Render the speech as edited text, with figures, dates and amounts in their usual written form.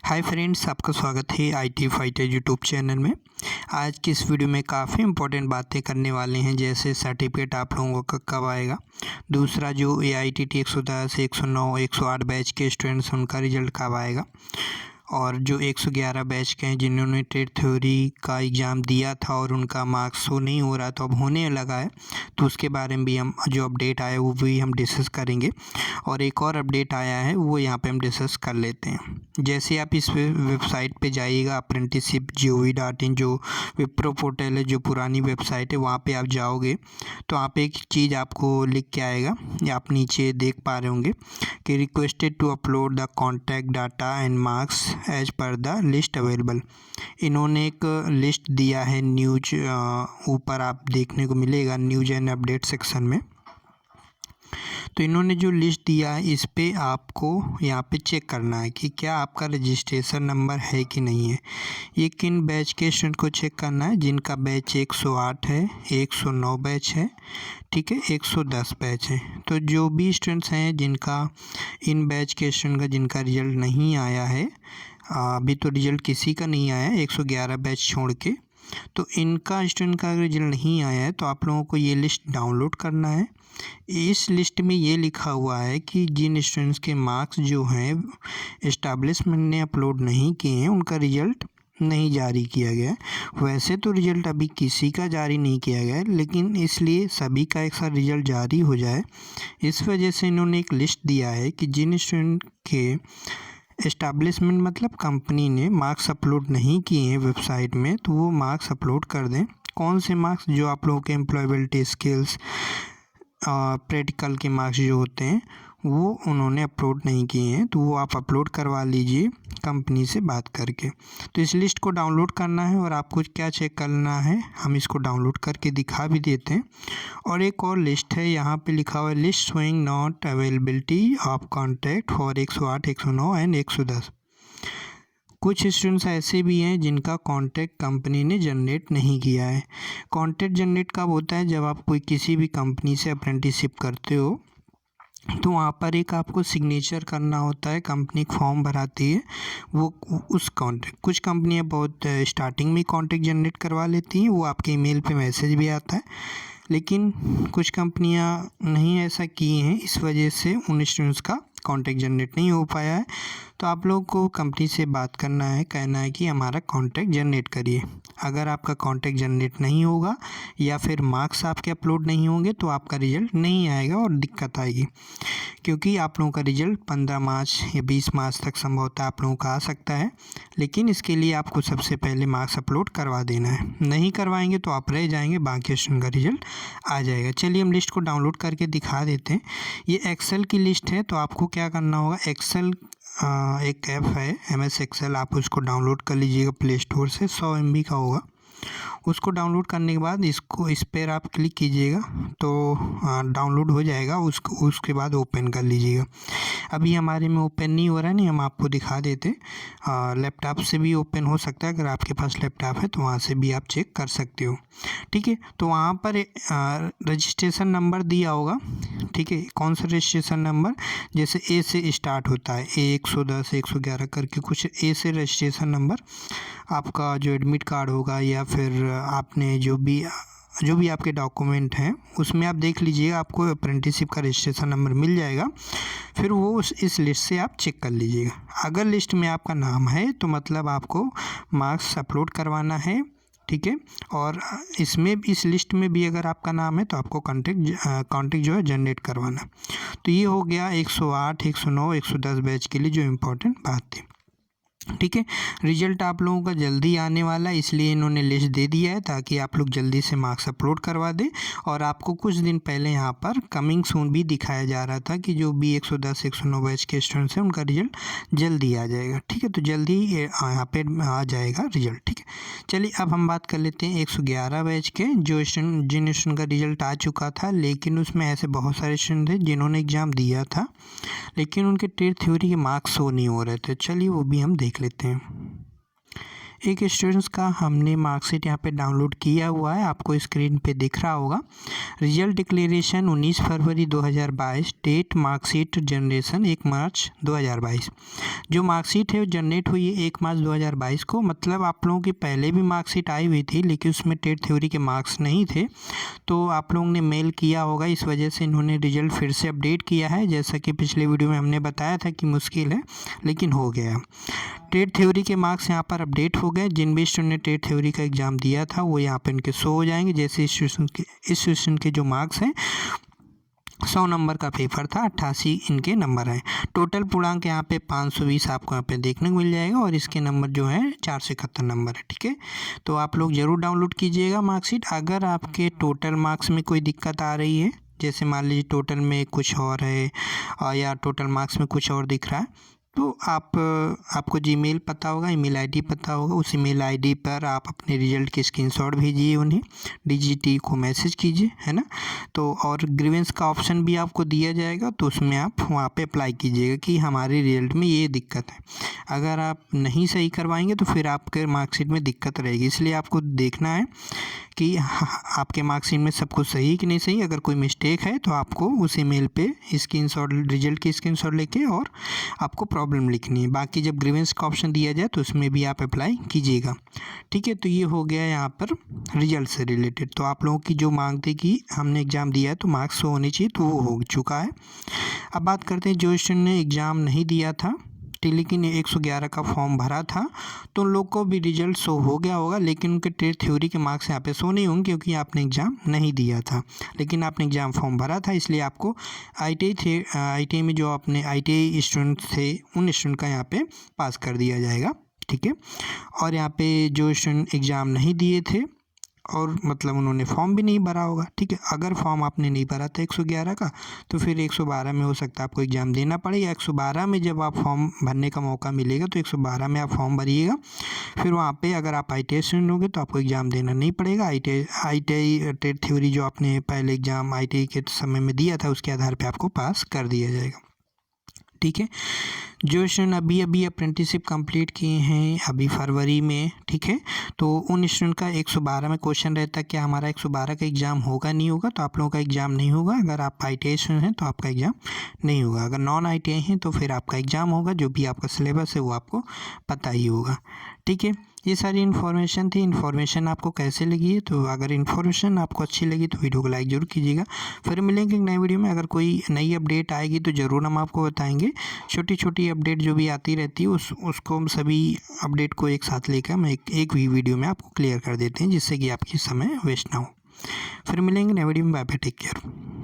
Hi friends, आपका स्वागत है IT फाइटर यूट्यूब चैनल में। आज की इस वीडियो में काफ़ी इंपॉर्टेंट बातें करने वाले हैं, जैसे सर्टिफिकेट आप लोगों का कब आएगा। दूसरा, जो AITT 110, 109, 108 बैच के स्टूडेंट्स उनका रिजल्ट कब आएगा। और जो 111 बैच के हैं जिन्होंने ट्रेड थ्योरी का एग्ज़ाम दिया था और उनका मार्क्स शो नहीं हो रहा, तो अब होने लगा है, तो उसके बारे में भी हम जो अपडेट आया वो भी हम डिस्कस करेंगे। और एक और अपडेट आया है वो यहाँ पे हम डिस्कस कर लेते हैं। जैसे आप इस वेबसाइट पे जाइएगा apprenticeship.gov.in, जो विप्रो पोर्टल है, जो पुरानी वेबसाइट है, वहाँ पे आप जाओगे तो वहाँ पे एक चीज़ आपको लिख के आएगा, या आप नीचे देख पा रहे होंगे कि requested to upload the contact data and marks as पर द लिस्ट अवेलेबल। इन्होंने एक लिस्ट दिया है न्यूज, ऊपर आप देखने को मिलेगा न्यूज एंड अपडेट सेक्शन में। तो इन्होंने जो लिस्ट दिया है इस पे आपको यहाँ पे चेक करना है कि क्या आपका रजिस्ट्रेशन नंबर है कि नहीं है। ये किन बैच के स्टूडेंट को चेक करना है, जिनका बैच 108 है, 109 बैच है, ठीक है, 110 बैच है। तो जो भी स्टूडेंट्स हैं जिनका इन बैच के स्टूडेंट का जिनका रिजल्ट नहीं आया है, अभी तो रिजल्ट किसी का नहीं आया है 111 बैच छोड़ के, तो इनका स्टूडेंट का रिजल्ट नहीं आया है तो आप लोगों को ये लिस्ट डाउनलोड करना है। इस लिस्ट में ये लिखा हुआ है कि जिन स्टूडेंट्स के मार्क्स जो हैं एस्टैब्लिशमेंट ने अपलोड नहीं किए हैं उनका रिजल्ट नहीं जारी किया गया है। वैसे तो रिजल्ट अभी किसी का जारी नहीं किया गया है, लेकिन इसलिए सभी का एक साथ रिजल्ट जारी हो जाए, इस वजह से इन्होंने एक लिस्ट दिया है कि जिन स्टूडेंट के एस्टैब्लिशमेंट मतलब कंपनी ने मार्क्स अपलोड नहीं किए हैं वेबसाइट में, तो वो मार्क्स अपलोड कर दें। कौन से मार्क्स? जो आप लोगों के एम्प्लॉयबिलिटी स्किल्स, प्रैक्टिकल के मार्क्स जो होते हैं वो उन्होंने अपलोड नहीं किए हैं, तो वो आप अपलोड करवा लीजिए कंपनी से बात करके। तो इस लिस्ट को डाउनलोड करना है और आपको क्या चेक करना है, हम इसको डाउनलोड करके दिखा भी देते हैं। और एक और लिस्ट है, यहाँ पे लिखा हुआ है list showing not availability of contact for 108, 109 and 110। कुछ स्टूडेंट्स ऐसे भी हैं जिनका कॉन्टैक्ट कंपनी ने जनरेट नहीं किया है। कॉन्टैक्ट जनरेट कब होता है? जब आप कोई किसी भी कंपनी से अप्रेंटिसशिप करते हो तो वहाँ पर एक आपको सिग्नेचर करना होता है, कंपनी एक फॉर्म भराती है, वो उस कॉन्टैक्ट, कुछ कंपनियाँ बहुत स्टार्टिंग में कॉन्टैक्ट जनरेट करवा लेती हैं, वो आपके ईमेल पे मैसेज भी आता है, लेकिन कुछ कंपनियाँ नहीं ऐसा की हैं, इस वजह से उन स्टूडेंट्स का कॉन्टैक्ट जनरेट नहीं हो पाया है। तो आप लोग को कंपनी से बात करना है, कहना है कि हमारा कॉन्टैक्ट जनरेट करिए। अगर आपका कॉन्टैक्ट जनरेट नहीं होगा या फिर मार्क्स आपके अपलोड नहीं होंगे तो आपका रिजल्ट नहीं आएगा और दिक्कत आएगी, क्योंकि आप लोगों का रिजल्ट 15 मार्च या 20 मार्च तक संभवतः आप लोगों का आ सकता है, लेकिन इसके लिए आपको सबसे पहले मार्क्स अपलोड करवा देना है। नहीं करवाएंगे तो आप रह जाएंगे, बाकी स्टूडेंट का रिजल्ट आ जाएगा। चलिए हम लिस्ट को डाउनलोड करके दिखा देते हैं। ये एक्सेल की लिस्ट है, तो आपको क्या करना होगा, एक्सेल एक ऐप है MS एक्सेल, आप उसको डाउनलोड कर लीजिएगा प्ले स्टोर से, 100 MB का होगा। उसको डाउनलोड करने के बाद इस पर आप क्लिक कीजिएगा तो डाउनलोड हो जाएगा, उसके बाद ओपन कर लीजिएगा। अभी हमारे में ओपन नहीं हो रहा है, नहीं हम आपको दिखा देते। लैपटॉप से भी ओपन हो सकता है, अगर आपके पास लैपटॉप है तो वहाँ से भी आप चेक कर सकते हो, ठीक है। तो वहाँ पर रजिस्ट्रेशन नंबर दिया होगा, ठीक है। कौन सा रजिस्ट्रेशन नंबर? जैसे A से स्टार्ट होता है, A110, 111 करके कुछ A से रजिस्ट्रेशन नंबर आपका जो एडमिट कार्ड होगा, या फिर आपने जो भी आपके डॉक्यूमेंट हैं उसमें आप देख लीजिएगा, आपको अप्रेंटिसशिप का रजिस्ट्रेशन नंबर मिल जाएगा। फिर वो इस लिस्ट से आप चेक कर लीजिएगा। अगर लिस्ट में आपका नाम है तो मतलब आपको मार्क्स अपलोड करवाना है, ठीक है। और इसमें इस लिस्ट में भी अगर आपका नाम है तो आपको कॉन्टैक्ट जो है जनरेट करवाना। तो ये हो गया 108, 109, 110 बैच के लिए जो इम्पोर्टेंट बात थी, ठीक है। रिजल्ट आप लोगों का जल्दी आने वाला है, इसलिए इन्होंने लिस्ट दे दिया है ताकि आप लोग जल्दी से मार्क्स अपलोड करवा दें। और आपको कुछ दिन पहले यहाँ पर कमिंग सून भी दिखाया जा रहा था कि जो भी 110, 109 बैच के स्टूडेंट्स हैं उनका रिजल्ट जल्दी आ जाएगा, ठीक है। तो जल्दी यहाँ पे आ जाएगा रिजल्ट, ठीक है। चलिए अब हम बात कर लेते हैं 111 बैच के, जो जिन स्टूडेंट का रिजल्ट आ चुका था, लेकिन उसमें ऐसे बहुत सारे स्टूडेंट थे जिन्होंने एग्ज़ाम दिया था लेकिन उनके ट्रेड थ्योरी के मार्क्स शो नहीं हो रहे थे। चलिए वो भी हम देख लेते हैं। एक स्टूडेंट्स का हमने मार्कशीट यहाँ पे डाउनलोड किया हुआ है, आपको स्क्रीन पे दिख रहा होगा। रिजल्ट डिक्लेरेशन 19 फरवरी 2022, डेट मार्कशीट जनरेशन 1 मार्च 2022। जो मार्कशीट है वो जनरेट हुई है 1 मार्च 2022 को। मतलब आप लोगों की पहले भी मार्कशीट आई हुई थी लेकिन उसमें टेट थ्योरी के मार्क्स नहीं थे, तो आप लोगों ने मेल किया होगा, इस वजह से इन्होंने रिजल्ट फिर से अपडेट किया है। जैसा कि पिछले वीडियो में हमने बताया था कि मुश्किल है लेकिन हो गया। टेट थ्योरी के मार्क्स यहाँ पर अपडेट हो गए। जिन भी स्टूडेंट ने टेट थ्योरी का एग्ज़ाम दिया था वो यहाँ पर इनके शो हो जाएंगे। जैसे इस सेशन के जो मार्क्स हैं, 100 नंबर का पेपर था, 88 इनके नंबर हैं। टोटल पूर्णांक यहाँ पे 520 आपको यहाँ पे देखने को मिल जाएगा और इसके नंबर जो है 471 नंबर है। ठीक है, तो आप लोग ज़रूर डाउनलोड कीजिएगा मार्कशीट। अगर आपके टोटल मार्क्स में कोई दिक्कत आ रही है, जैसे मान लीजिए टोटल में कुछ और है या टोटल मार्क्स में कुछ और दिख रहा है, तो आपको जीमेल पता होगा, ईमेल आईडी पता होगा। उस ईमेल आईडी पर आप अपने रिजल्ट के स्क्रीनशॉट भेजिए, उन्हें डीजीटी को मैसेज कीजिए, है ना। तो और ग्रीवेंस का ऑप्शन भी आपको दिया जाएगा, तो उसमें आप वहाँ पे अप्लाई कीजिएगा कि हमारे रिजल्ट में ये दिक्कत है। अगर आप नहीं सही करवाएंगे तो फिर आपके मार्कशीट में दिक्कत रहेगी, इसलिए आपको देखना है कि आपके मार्कशीट में सब कुछ सही कि नहीं सही। अगर कोई मिस्टेक है तो आपको उस ईमेल पे स्क्रीनशॉट, रिजल्ट की स्क्रीनशॉट लेके और आपको प्रॉब्लम लिखनी है। बाकी जब ग्रीवेंस का ऑप्शन दिया जाए तो उसमें भी आप अप्लाई कीजिएगा। ठीक है, तो ये हो गया यहाँ पर रिजल्ट से रिलेटेड। तो आप लोगों की जो मांग थी कि हमने एग्ज़ाम दिया है तो मार्क्स होने चाहिए, तो वो हो चुका है। अब बात करते हैं जो स्टूडेंट ने एग्ज़ाम नहीं दिया था लेकिन 111 का फॉर्म भरा था, तो उन लोग को भी रिजल्ट शो हो गया होगा, लेकिन उनके टेट थ्योरी के मार्क्स यहाँ पे शो नहीं होंगे क्योंकि आपने एग्ज़ाम नहीं दिया था। लेकिन आपने एग्ज़ाम फॉर्म भरा था, इसलिए आपको ITI में जो अपने ITI स्टूडेंट थे उन स्टूडेंट का यहाँ पे पास कर दिया जाएगा। ठीक है, और यहाँ पे जो स्टूडेंट एग्ज़ाम नहीं दिए थे और मतलब उन्होंने फॉर्म भी नहीं भरा होगा, ठीक है, अगर फॉर्म आपने नहीं भरा था 111 का, तो फिर 112 में हो सकता है आपको एग्ज़ाम देना पड़ेगा। 112 में जब आप फॉर्म भरने का मौका मिलेगा तो 112 में आप फॉर्म भरिएगा। फिर वहाँ पे अगर आप ITI स्टूडेंट होंगे तो आपको एग्ज़ाम देना नहीं पड़ेगा। ITI टेट थ्योरी जो आपने पहले एग्ज़ाम ITI के समय में दिया था उसके आधार पर आपको पास कर दिया जाएगा। ठीक है, जो स्टूडेंट अभी अप्रेंटिसशिप कंप्लीट किए हैं अभी फरवरी में, ठीक है, तो उन स्टूडेंट का 112 में क्वेश्चन रहता है कि हमारा 112 का एग्ज़ाम होगा नहीं होगा, तो आप लोगों का एग्ज़ाम नहीं होगा। अगर आप ITI स्टूडेंट हैं तो आपका एग्ज़ाम नहीं होगा। अगर नॉन ITI हैं तो फिर आपका एग्ज़ाम होगा, जो भी आपका सिलेबस है वो आपको पता ही होगा। ठीक है, ये सारी इन्फॉर्मेशन थी। इन्फॉर्मेशन आपको कैसे लगी है, तो अगर इन्फॉर्मेशन आपको अच्छी लगी तो वीडियो को लाइक ज़रूर कीजिएगा। फिर मिलेंगे एक नई वीडियो में। अगर कोई नई अपडेट आएगी तो ज़रूर हम आपको बताएंगे। छोटी छोटी अपडेट जो भी आती रहती है उसको हम सभी अपडेट को एक साथ लेकर हम एक भी वीडियो में आपको क्लियर कर देते हैं, जिससे कि आपकी समय वेस्ट ना हो। फिर मिलेंगे नई वीडियो में। Bye bye, take care.